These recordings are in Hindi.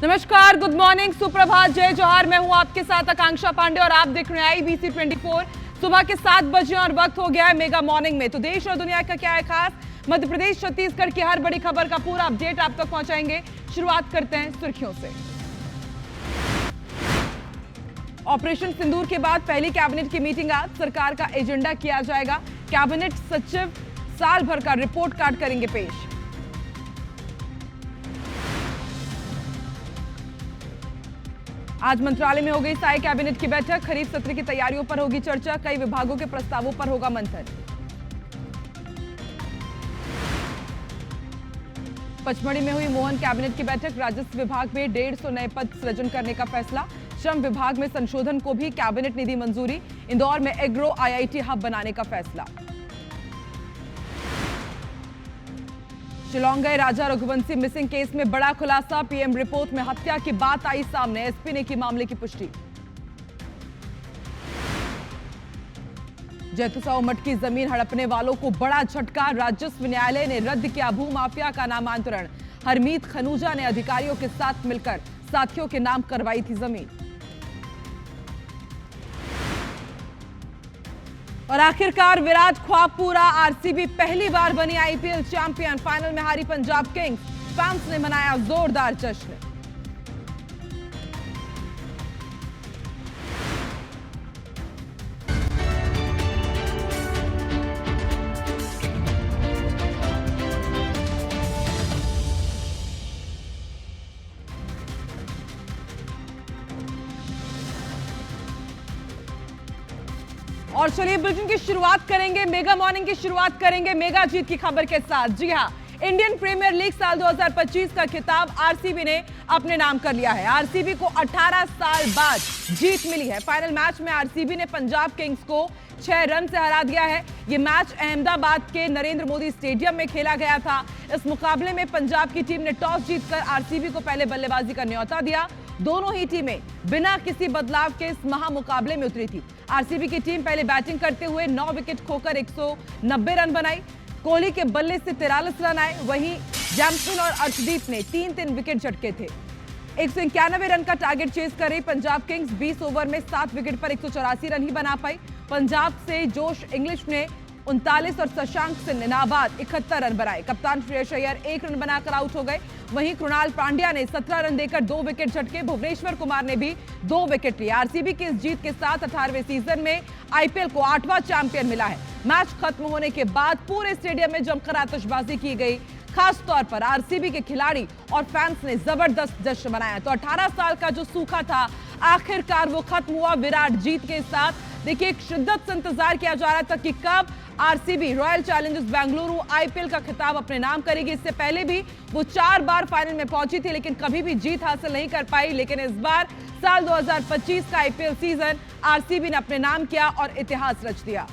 नमस्कार, गुड मॉर्निंग, सुप्रभात, जय जोहार। मैं हूं आपके साथ आकांक्षा पांडे और आप देख रहे हैं IBC 24। सुबह के 7 बजे और वक्त हो गया है मेगा मॉर्निंग में। तो देश और दुनिया का क्या है खास, मध्य प्रदेश छत्तीसगढ़ की हर बड़ी खबर का पूरा अपडेट आप तक पहुंचाएंगे। शुरुआत करते हैं सुर्खियों से। ऑपरेशन सिंदूर के बाद पहली कैबिनेट की मीटिंग आज, सरकार का एजेंडा किया जाएगा। कैबिनेट सचिव साल भर का रिपोर्ट कार्ड करेंगे पेश। आज मंत्रालय में हो गई साय कैबिनेट की बैठक, खरीफ सत्र की तैयारियों पर होगी चर्चा, कई विभागों के प्रस्तावों पर होगा मंथन। पचमढ़ी में हुई मोहन कैबिनेट की बैठक, राजस्व विभाग में 150 नए पद सृजन करने का फैसला, श्रम विभाग में संशोधन को भी कैबिनेट ने दी मंजूरी, इंदौर में एग्रो IIT हब बनाने का फैसला। शिलांग गए राजा रघुवंशी मिसिंग केस में बड़ा खुलासा, PM रिपोर्ट में हत्या की बात आई सामने, SP ने की मामले की पुष्टि। जैतूसा मठ की जमीन हड़पने वालों को बड़ा झटका, राजस्व न्यायालय ने रद्द किया भूमाफिया का नामांतरण, हरमीत खनूजा ने अधिकारियों के साथ मिलकर साथियों के नाम करवाई थी जमीन। और आखिरकार विराट ख्वाब पूरा, RCB पहली बार बनी IPL चैंपियन, फाइनल में हारी पंजाब किंग्स, फैंस ने मनाया जोरदार जश्न। और चलिए बुलेटिन की शुरुआत करेंगे, मेगा मॉर्निंग की शुरुआत करेंगे मेगा जीत की खबर के साथ। जी हां, इंडियन प्रीमियर लीग साल 2025 का खिताब RCB ने अपने नाम कर लिया है। RCB को 18 साल बाद जीत मिली है। फाइनल मैच में RCB ने पंजाब किंग्स को 6 रन से हरा दिया है। यह मैच अहमदाबाद के नरेंद्र मोदी स्टेडियम में खेला गया था। इस मुकाबले में पंजाब की टीम ने टॉस जीतकर RCB को पहले बल्लेबाजी का न्योता दिया। दोनों ही टीमें बिना किसी बदलाव के इस महामुकाबले में उतरी थी। RCB की टीम पहले बैटिंग करते हुए 9 विकेट खोकर 190 रन बनाई। कोहली के बल्ले से 43 रन आए, वहीं जैमसन और अर्शदीप ने 3-3 विकेट झटके थे। 191 रन का टारगेट चेज कर रही पंजाब किंग्स 20 ओवर में 7 विकेट पर 184 रन ही बना पाई। पंजाब से जोश इंग्लिश ने 39 और शशांक सिंह ने नाबाद 71 रन बनाए। कप्तान श्रेयस अय्यर 1 रन बनाकर आउट हो गए। वहीं कृणाल पांड्या ने 17 रन देकर 2 विकेट झटके। भुवनेश्वर कुमार ने भी 2 विकेट लिए। RCB की इस जीत के साथ 18वें सीजन में IPL को 8वां चैंपियन मिला है। मैच खत्म होने के बाद पूरे स्टेडियम में जमकर आतिशबाजी की गई। खास तौर पर RCB के खिलाड़ी और फैंस ने जबरदस्त जश्न मनाया। तो 18 साल का जो सूखा था आखिरकार वो खत्म हुआ विराट जीत के साथ। देखिए, एक शिद्दत से इंतजार किया जा रहा था कि कब RCB royal Challengers Bengaluru IPL का खिताब अपने नाम करेगी। इससे पहले भी वो 4 बार फाइनल में पहुंची थी, लेकिन कभी भी जीत हासिल नहीं कर पाई। लेकिन इस बार साल 2025 का IPL सीजन RCB ने अपने नाम किया और इतिहास रच दिया।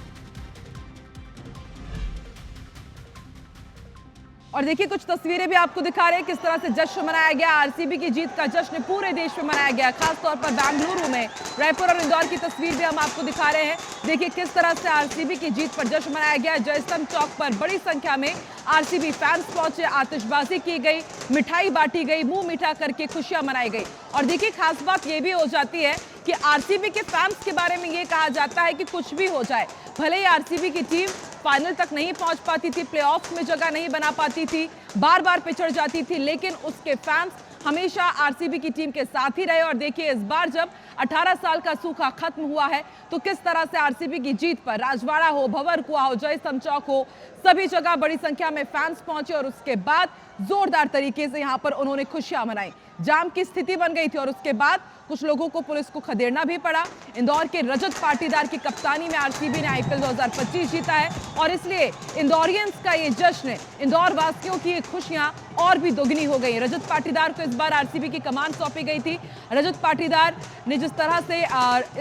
और देखिए, कुछ तस्वीरें भी आपको दिखा रहे हैं किस तरह से जश्न मनाया गया। RCB की जीत का जश्न पूरे देश में मनाया गया, खासतौर पर बेंगलुरु में। रायपुर और इंदौर की तस्वीर भी हम आपको दिखा रहे हैं। देखिए किस तरह से RCB की जीत पर जश्न मनाया गया। जयस्तंभ चौक पर बड़ी संख्या में RCB फैंस पहुंचे, आतिशबाजी की गई, मिठाई बांटी गई, मुंह मीठा करके खुशियां मनाई गई। और देखिए, खास बात यह भी हो जाती है कि RCB के फैंस के बारे में यह कहा जाता है कि कुछ भी हो जाए, भले ही RCB की टीम फाइनल तक नहीं पहुंच पाती थी, प्लेऑफ्स में जगह नहीं बना पाती थी, बार बार पिछड़ जाती थी, लेकिन उसके फैंस हमेशा RCB की टीम के साथ ही रहे। और देखिए, इस बार जब 18 साल का सूखा खत्म हुआ है तो किस तरह से RCB की जीत पर राजवाड़ा हो, भंवर कुआं हो, जयस्तंभ चौक हो, सभी जगह बड़ी संख्या में फैंस पहुंचे और उसके बाद जोरदार तरीके से यहां पर उन्होंने खुशियां मनाई। जाम की स्थिति बन गई थी और उसके बाद कुछ लोगों को पुलिस को खदेड़ना भी पड़ा। इंदौर के रजत पाटीदार की कप्तानी में RCB ने IPL 2025 जीता है और इसलिए इंदौरियंस का ये जश्न, इंदौर वासियों की ये खुशियां और भी दोगुनी हो गई। रजत पाटीदार को इस बार RCB की कमान सौंपी गई थी। रजत पाटीदार ने जिस तरह से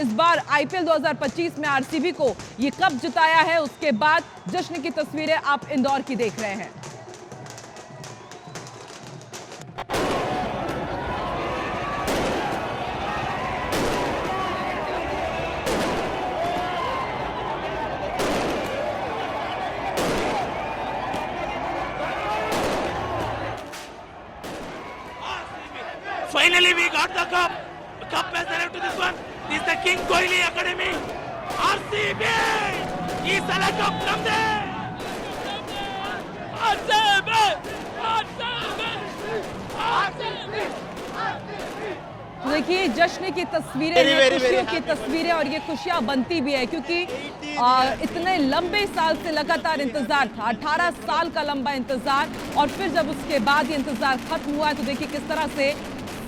इस बार IPL 2025 में RCB को ये कप जिताया है, उसके बाद जश्न की तस्वीरें आप इंदौर की देख रहे हैं। Finally, we got the cup. The cup has arrived to this one. This is the King Kohli Academy. RCB! Is the cup from there? RCB! तो देखिए जश्न की तस्वीरें हैं, खुशियों की तस्वीरें, और ये खुशियां बनती भी है क्योंकि इतने लंबे साल से लगातार इंतजार था, 18 साल का लंबा इंतजार, और फिर जब उसके बाद ये इंतजार खत्म हुआ तो देखिए किस तरह से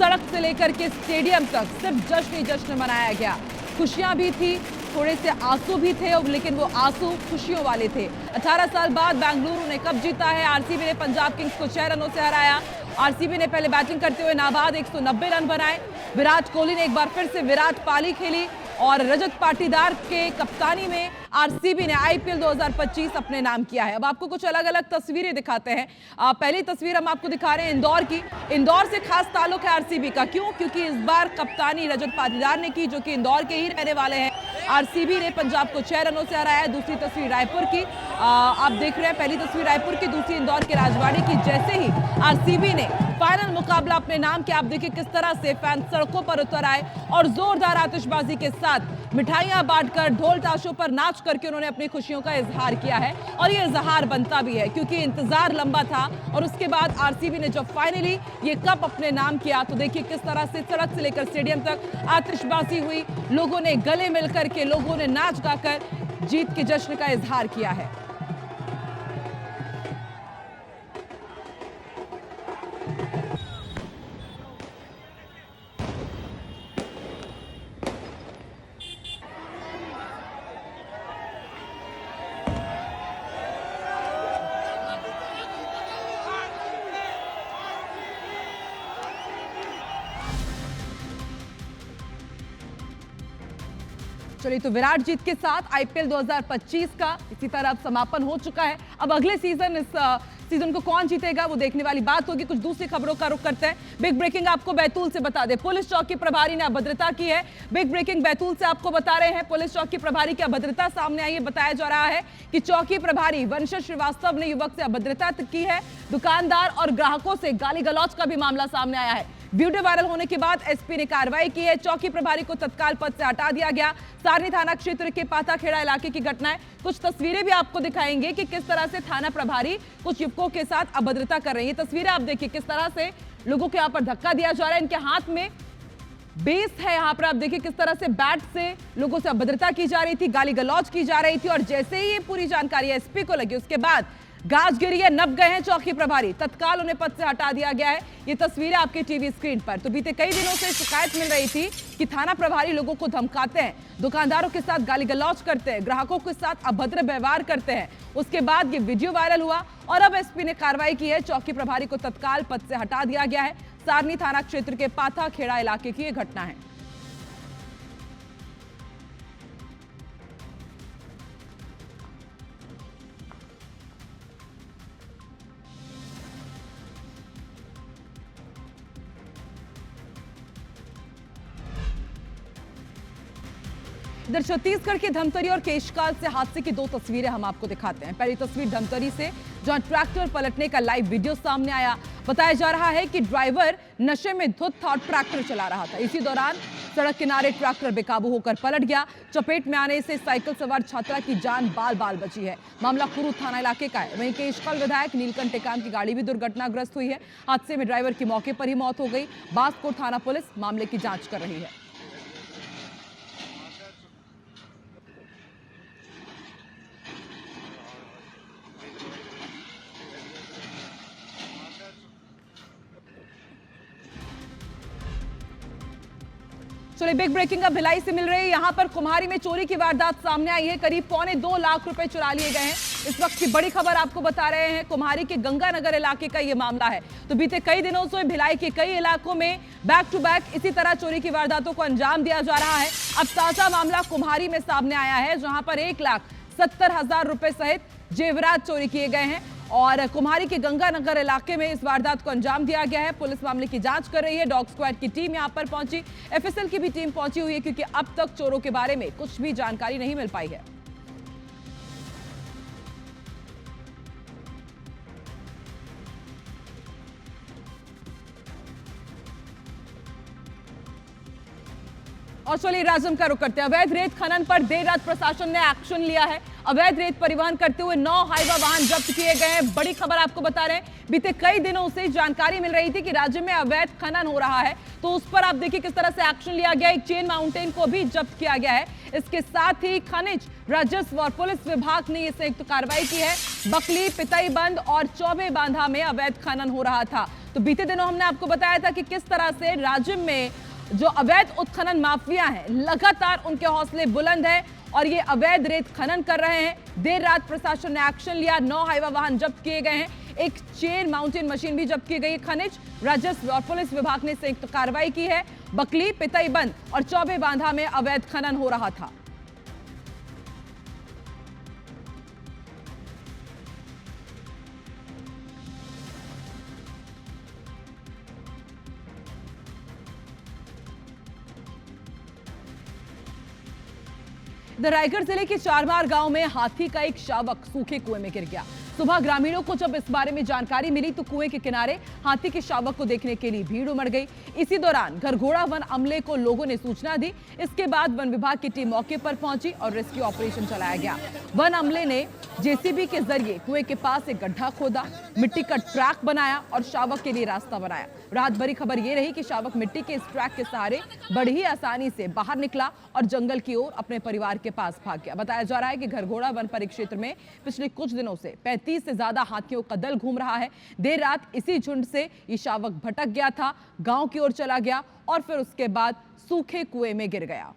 सड़क से लेकर के स्टेडियम तक सिर्फ जश्न ही जश्न मनाया गया। खुशियां भी थी, थोड़े से आंसू भी थे, लेकिन वो आंसू खुशियों वाले थे। 18 साल बाद बेंगलुरु ने कप जीता है। आरसीबी ने पंजाब किंग्स को 6 रनों से हराया। आरसीबी ने पहले बैटिंग करते हुए नाबाद 190 रन बनाए। विराट कोहली ने एक बार फिर से विराट पाली खेली और रजत पाटीदार के कप्तानी में आरसीबी ने आईपीएल 2025 अपने नाम किया है। अब आपको कुछ अलग अलग तस्वीरें दिखाते हैं। पहली तस्वीर हम आपको दिखा रहे हैं इंदौर की। इंदौर से खास ताल्लुक है आरसीबी का। क्यों? क्योंकि इस बार कप्तानी रजत पाटीदार ने की, जो कि इंदौर के ही रहने वाले हैं। आरसीबी ने पंजाब को 6 रनों से हराया। दूसरी तस्वीर रायपुर की आप देख रहे हैं। पहली तस्वीर रायपुर की, दूसरी इंदौर के राजवाड़ी की। जैसे ही आरसीबी ने फाइनल मुकाबला अपने नाम किया, आप देखिए किस तरह से फैन सड़कों पर उतर आए और जोरदार आतिशबाजी के साथ मिठाइयां बांटकर, ढोल ताशों पर नाच करके उन्होंने अपनी खुशियों का इजहार किया है। और ये इजहार बनता भी है क्योंकि इंतजार लंबा था, और उसके बाद आरसीबी ने जब फाइनली ये कप अपने नाम किया तो देखिए किस तरह से सड़क से लेकर स्टेडियम तक आतिशबाजी हुई। लोगों ने गले मिलकर के, लोगों ने नाच गाकर जीत के जश्न का इजहार किया है। चलिए, तो विराट जीत के साथ आईपीएल 2025 का इसी तरह अब समापन हो चुका है। अब अगले सीजन, इस सीजन को कौन जीतेगा वो देखने वाली बात होगी। कुछ दूसरी खबरों का रुख करते हैं। बिग ब्रेकिंग आपको बैतूल से बता दें, पुलिस चौकी प्रभारी ने अभद्रता की है। बिग ब्रेकिंग बैतूल से आपको बता रहे हैं, पुलिस चौकी प्रभारी की अभद्रता सामने आई है। बताया जा रहा है कि चौकी प्रभारी वंशज श्रीवास्तव ने युवक से अभद्रता की है। दुकानदार और ग्राहकों से गाली गलौज का भी मामला सामने आया है। वीडियो वायरल होने के बाद एसपी ने कार्रवाई की है। चौकी प्रभारी को तत्काल पद से हटा दिया गया। सारनी थाना क्षेत्र के पाताखेड़ा इलाके की घटना है। कुछ तस्वीरें भी आपको दिखाएंगे कि किस तरह से थाना प्रभारी कुछ युवकों के साथ अभद्रता कर रहे हैं। ये तस्वीरें आप देखिए किस तरह से लोगों के यहाँ पर धक्का दिया जा रहा है। इनके हाथ में बेस है, यहाँ पर आप देखिए किस तरह से बैट से लोगों से अभद्रता की जा रही थी, गाली गलौज की जा रही थी। और जैसे ही ये पूरी जानकारी एसपी को लगी, उसके बाद गाज गिरी है, नप गए हैं चौकी प्रभारी। तत्काल उन्हें पद से हटा दिया गया है। ये तस्वीरें आपके टीवी स्क्रीन पर। तो बीते कई दिनों से शिकायत मिल रही थी कि थाना प्रभारी लोगों को धमकाते हैं, दुकानदारों के साथ गाली गलौज करते हैं, ग्राहकों के साथ अभद्र व्यवहार करते हैं। उसके बाद ये वीडियो वायरल हुआ और अब एसपी ने कार्रवाई की है। चौकी प्रभारी को तत्काल पद से हटा दिया गया है। सारनी थाना क्षेत्र के पाताखेड़ा इलाके की यह घटना है। इधर छत्तीसगढ़ के धमतरी और केशकाल से हादसे की दो तस्वीरें हम आपको दिखाते हैं। पहली तस्वीर धमतरी से, जहां ट्रैक्टर पलटने का लाइव वीडियो सामने आया। बताया जा रहा है कि ड्राइवर नशे में धुत था और ट्रैक्टर चला रहा था। इसी दौरान सड़क किनारे ट्रैक्टर बेकाबू होकर पलट गया। चपेट में आने से साइकिल सवार छात्रा की जान बाल बाल बची है। मामला कुरू थाना इलाके का है। वहीं केशकाल विधायक नीलकंठ टेकाम की गाड़ी भी दुर्घटनाग्रस्त हुई है। हादसे में ड्राइवर की मौके पर ही मौत हो गई। बांसकोट थाना पुलिस मामले की जांच कर रही है। चलिए, बिग ब्रेकिंग अब भिलाई से मिल रही है। यहां पर कुम्हारी में चोरी की वारदात सामने आई है। करीब 2.25 लाख रुपए चुरा लिए गए हैं। इस वक्त की बड़ी खबर आपको बता रहे हैं, कुम्हारी के गंगानगर इलाके का यह मामला है। तो बीते कई दिनों से भिलाई के कई इलाकों में बैक टू बैक इसी तरह चोरी की वारदातों को अंजाम दिया जा रहा है। अब ताजा मामला कुम्हारी में सामने आया है, जहां पर 1,70,000 रुपए सहित जेवरात चोरी किए गए हैं। और कुम्हारी के गंगानगर इलाके में इस वारदात को अंजाम दिया गया है। पुलिस मामले की जांच कर रही है। डॉग स्क्वाड की टीम यहां पर पहुंची, एफएसएल की भी टीम पहुंची हुई है, क्योंकि अब तक चोरों के बारे में कुछ भी जानकारी नहीं मिल पाई है। और चलिए राजम का रुख करते हैं। अवैध रेत खनन पर देर रात प्रशासन ने एक्शन लिया है। अवैध रेत परिवहन करते हुए 9 हाईवा वाहन जब्त किए गए हैं। बड़ी खबर आपको बता रहे हैं, बीते कई दिनों से जानकारी मिल रही थी कि राज्य में अवैध खनन हो रहा है, तो उस पर आप देखिए किस तरह से एक्शन लिया गया। एक चेन माउंटेन को भी जब्त किया गया है। इसके साथ ही खनिज राजस्व और पुलिस विभाग ने ये संयुक्त कार्रवाई की है। बकली, पितईबंद और चौबे बांधा में अवैध खनन हो रहा था। तो बीते दिनों हमने आपको बताया था कि किस तरह से राज्य में जो अवैध उत्खनन माफिया हैं, लगातार उनके हौसले बुलंद हैं और ये अवैध रेत खनन कर रहे हैं। देर रात प्रशासन ने एक्शन लिया, 9 हाईवा वाहन जब्त किए गए हैं। एक चेन माउंटेन मशीन भी जब्त की गई। खनिज राजस्व और पुलिस विभाग ने संयुक्त कार्रवाई की है। बकली, पितईबंद और चौबे बांधा में अवैध खनन हो रहा था। इधर रायगढ़ जिले के चारमार गांव में हाथी का एक शावक सूखे कुएं में गिर गया। सुबह ग्रामीणों को जब इस बारे में जानकारी मिली तो कुएं के किनारे हाथी के शावक को देखने के लिए भीड़ उमड़ गई। इसी दौरान घरघोड़ा वन अमले को लोगों ने सूचना दी। इसके बाद वन विभाग की टीम मौके पर पहुंची और रेस्क्यू ऑपरेशन चलाया गया। वन अमले ने जेसीबी के जरिए कुएं के पास एक गड्ढा खोदा, मिट्टी का ट्रैक बनाया और शावक के लिए रास्ता बनाया। रात भरी खबर यह रही कि शावक मिट्टी के इस ट्रैक के सहारे बड़ी ही आसानी से बाहर निकला और जंगल की ओर अपने परिवार के पास भाग गया। बताया जा रहा है कि घरघोड़ा वन परिक्षेत्र में पिछले कुछ दिनों से 35 से ज्यादा हाथियों का दल घूम रहा है। देर रात इसी झुंड से ये शावक भटक गया था, गांव की ओर चला गया और फिर उसके बाद सूखे कुएं में गिर गया।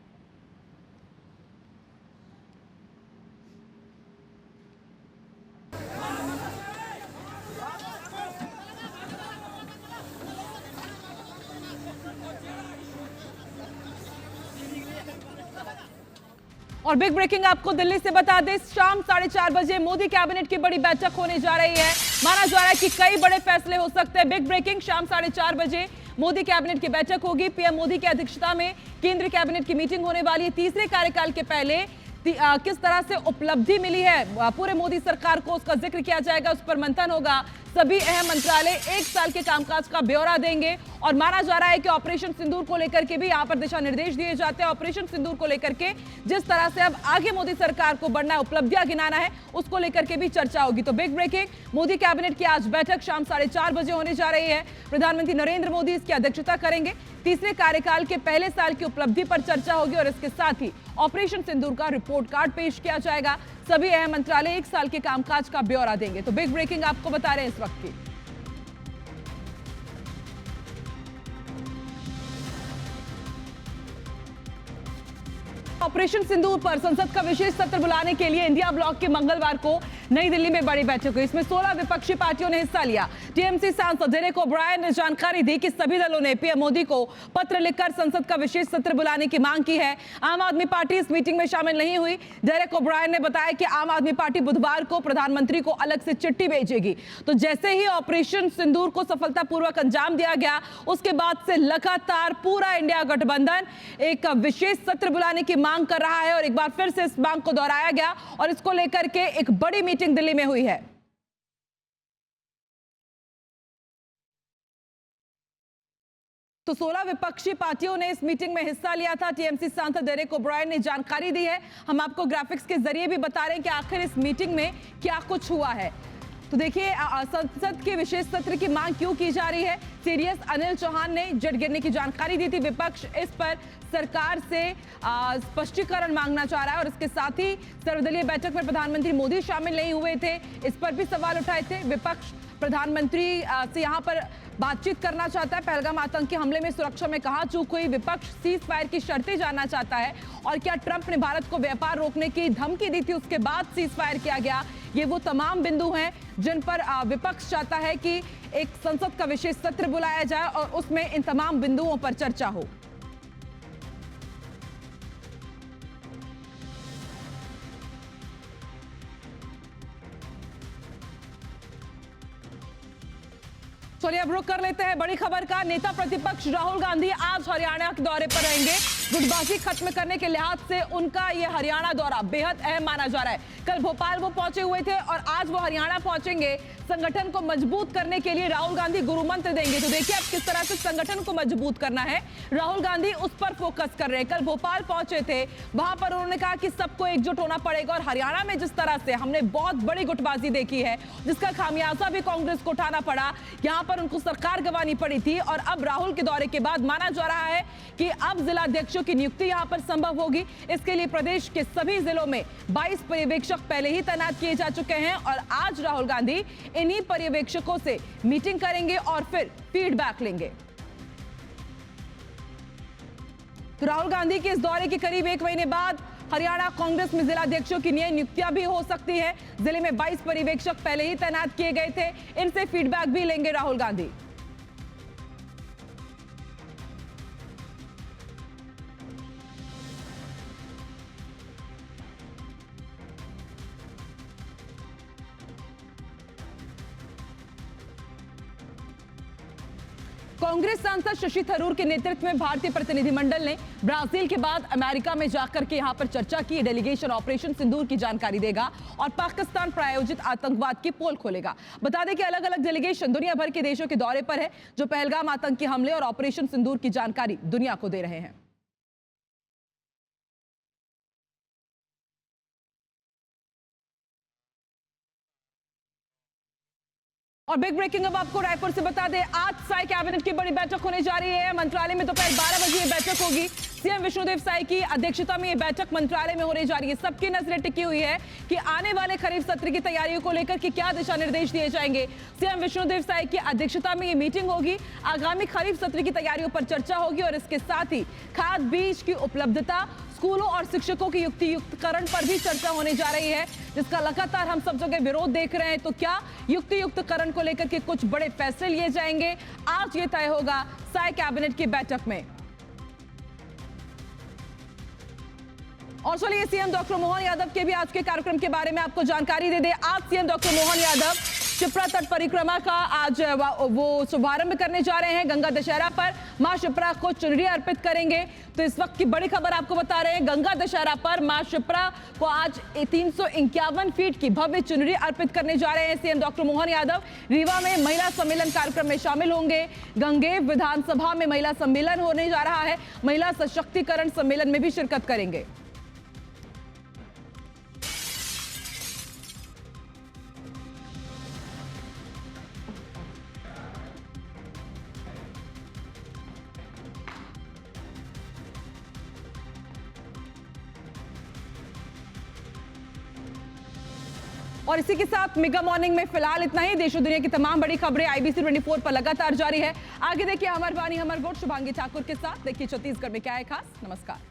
और बिग ब्रेकिंग आपको दिल्ली से बता दें, शाम 4:30 बजे मोदी कैबिनेट की बड़ी बैठक होने जा रही है। माना जा रहा है कि कई बड़े फैसले हो सकते हैं। बिग ब्रेकिंग, शाम 4:30 बजे मोदी कैबिनेट की बैठक होगी। पीएम मोदी की अध्यक्षता में केंद्रीय कैबिनेट की मीटिंग होने वाली है। तीसरे कार्यकाल के पहले किस तरह से उपलब्धि मिली है पूरे मोदी सरकार को, उसका जिक्र किया जाएगा, उस पर मंथन होगा। सभी अहम मंत्रालय 1 साल के कामकाज का ब्यौरा देंगे और माना जा रहा है कि ऑपरेशन सिंदूर को लेकर के भी यहां पर दिशा निर्देश दिए जाते हैं। ऑपरेशन सिंदूर को लेकर के जिस तरह से अब आगे मोदी सरकार को बढ़ना है, उपलब्धियां गिनाना है, उसको लेकर के भी चर्चा होगी। तो बिग ब्रेकिंग, मोदी कैबिनेट की आज बैठक शाम 4:30 बजे होने जा रही है। प्रधानमंत्री नरेंद्र मोदी इसकी अध्यक्षता करेंगे। तीसरे कार्यकाल के पहले साल की उपलब्धि पर चर्चा होगी और इसके साथ ही ऑपरेशन सिंदूर का रिपोर्ट कार्ड पेश किया जाएगा। सभी अहम मंत्रालय 1 साल के कामकाज का ब्यौरा देंगे। तो बिग ब्रेकिंग आपको बता रहे हैं इस वक्त की। ऑपरेशन सिंदूर पर संसद का विशेष सत्र बुलाने के लिए इंडिया ब्लॉक के मंगलवार को नई दिल्ली में बड़ी बैठक हुई। इसमें 16 विपक्षी पार्टियों ने हिस्सा लिया। टीएमसी सांसद डेरेक ओब्रायन ने जानकारी दी कि सभी दलों ने पीएम मोदी को पत्र लिखकर संसद का विशेष सत्र बुलाने की मांग की है। आम आदमी पार्टी इस मीटिंग में शामिल नहीं हुई। डेरेक ओब्रायन ने बताया कि आम आदमी पार्टी बुधवार को प्रधानमंत्री को अलग से चिट्ठी भेजेगी। तो जैसे ही ऑपरेशन सिंदूर को सफलतापूर्वक अंजाम दिया गया, उसके बाद से लगातार पूरा इंडिया गठबंधन एक विशेष सत्र बुलाने की मांग कर रहा है और एक बार फिर से इस मांग को दोहराया गया और इसको लेकर के एक बड़ी मीटिंग दिल्ली में हुई है। तो 16 विपक्षी पार्टियों ने इस मीटिंग में हिस्सा लिया था। टीएमसी सांसद डेरेक ओब्रायन ने जानकारी दी है। हम आपको ग्राफिक्स के जरिए भी बता रहे हैं कि आखिर इस मीटिंग में क्या कुछ हुआ है। तो देखिए, संसद के विशेष सत्र की मांग क्यों की जा रही है। सीडीएस अनिल चौहान ने जेट गिरने की जानकारी दी थी। विपक्ष इस पर सरकार से स्पष्टीकरण मांगना चाह रहा है और इसके साथ ही सर्वदलीय बैठक में प्रधानमंत्री मोदी शामिल नहीं हुए थे, इस पर भी सवाल उठाए थे। विपक्ष प्रधानमंत्री से यहां पर बातचीत करना चाहता है। पहलगाम आतंकी हमले में सुरक्षा में कहां चूक हुई, विपक्ष सीज फायर की शर्तें जानना चाहता है और क्या ट्रंप ने भारत को व्यापार रोकने की धमकी दी थी, उसके बाद सीज फायर किया गया। ये वो तमाम बिंदु हैं जिन पर विपक्ष चाहता है कि एक संसद का विशेष सत्र बुलाया जाए और उसमें इन तमाम बिंदुओं पर चर्चा हो। चलिए अब रुक कर लेते हैं बड़ी खबर का। नेता प्रतिपक्ष राहुल गांधी आज हरियाणा के दौरे पर रहेंगे। गुटबाजी खत्म करने के लिहाज से उनका यह हरियाणा दौरा बेहद अहम माना जा रहा है। कल भोपाल वो पहुंचे हुए थे और आज वो हरियाणा पहुंचेंगे। संगठन को मजबूत करने के लिए राहुल गांधी गुरु मंत्र देंगे। तो देखिए अब किस तरह से संगठन को मजबूत करना है, राहुल गांधी उस पर फोकस कर रहे हैं। कल भोपाल पहुंचे थे, वहां पर उन्होंने कहा कि सबको एकजुट होना पड़ेगा और हरियाणा में जिस तरह से हमने बहुत बड़ी गुटबाजी देखी है, जिसका खामियाजा भी कांग्रेस को उठाना पड़ा, यहां पर उनको सरकार गंवानी पड़ी थी। और अब राहुल के दौरे के बाद माना जा रहा है कि अब जिलाध्यक्षों की नियुक्ति यहां पर संभव होगी। इसके लिए प्रदेश के सभी जिलों में 22 पर्यवेक्षक पहले ही तैनात किए जा चुके हैं और आज राहुल गांधी इन्हीं पर्यवेक्षकों से मीटिंग करेंगे और फिर फीडबैक लेंगे। तो राहुल गांधी के इस दौरे के करीब 1 महीने बाद हरियाणा कांग्रेस में जिलाध्यक्षों की नई नियुक्तियां भी हो सकती है। जिले में 22 पर्यवेक्षक पहले ही तैनात किए गए थे, इनसे फीडबैक भी लेंगे राहुल गांधी। कांग्रेस सांसद शशि थरूर के नेतृत्व में भारतीय प्रतिनिधिमंडल ने ब्राजील के बाद अमेरिका में जाकर के यहां पर चर्चा की। डेलीगेशन ऑपरेशन सिंदूर की जानकारी देगा और पाकिस्तान प्रायोजित आतंकवाद की पोल खोलेगा। बता दें कि अलग अलग डेलीगेशन दुनिया भर के देशों के दौरे पर है, जो पहलगाम आतंकी हमले और ऑपरेशन सिंदूर की जानकारी दुनिया को दे रहे हैं। और बिग ब्रेकिंग अब आपको रायपुर से बता दें, आज साई कैबिनेट की बड़ी बैठक होने जा रही है। मंत्रालय में दोपहर 12 बजे ये बैठक होगी। सीएम विष्णुदेव साई की अध्यक्षता में ये बैठक मंत्रालय में होने जा रही है। सबकी नजरें टिकी हुई है कि आने वाले खरीफ सत्र की तैयारियों को लेकर के क्या दिशा निर्देश दिए जाएंगे। सीएम विष्णुदेव साई की अध्यक्षता में ये मीटिंग होगी। आगामी खरीफ सत्र की तैयारियों पर चर्चा होगी और इसके साथ ही खाद बीज की उपलब्धता, स्कूलों और शिक्षकों की युक्तियुक्तकरण पर भी चर्चा होने जा रही है, जिसका लगातार हम सब जगह विरोध देख रहे हैं। तो क्या युक्तियुक्तकरण को लेकर के कुछ बड़े फैसले लिए जाएंगे, आज ये तय होगा साई कैबिनेट की बैठक में। और चलिए सीएम डॉक्टर मोहन यादव के भी आज के कार्यक्रम के बारे में आपको जानकारी दे दे। आज सीएम डॉक्टर मोहन यादव शिप्रा तट परिक्रमा का आज वो शुभारंभ करने जा रहे हैं। गंगा दशहरा पर मां शिप्रा को चुनरी अर्पित करेंगे। तो इस वक्त की बड़ी खबर आपको बता रहे हैं, गंगा दशहरा पर मां शिप्रा को आज 351 फीट की भव्य चुनरी अर्पित करने जा रहे हैं सीएम डॉक्टर मोहन यादव। रीवा में महिला सम्मेलन कार्यक्रम में शामिल होंगे। गंगेव विधानसभा में महिला सम्मेलन होने जा रहा है। महिला सशक्तिकरण सम्मेलन में भी शिरकत करेंगे। और इसी के साथ मेगा मॉर्निंग में फिलहाल इतना ही। देश और दुनिया की तमाम बड़ी खबरें IBC 24 पर लगातार जारी है। आगे देखिए अमर वाणी अमर वोट शुभांगी ठाकुर के साथ। देखिए छत्तीसगढ़ में क्या है खास। नमस्कार।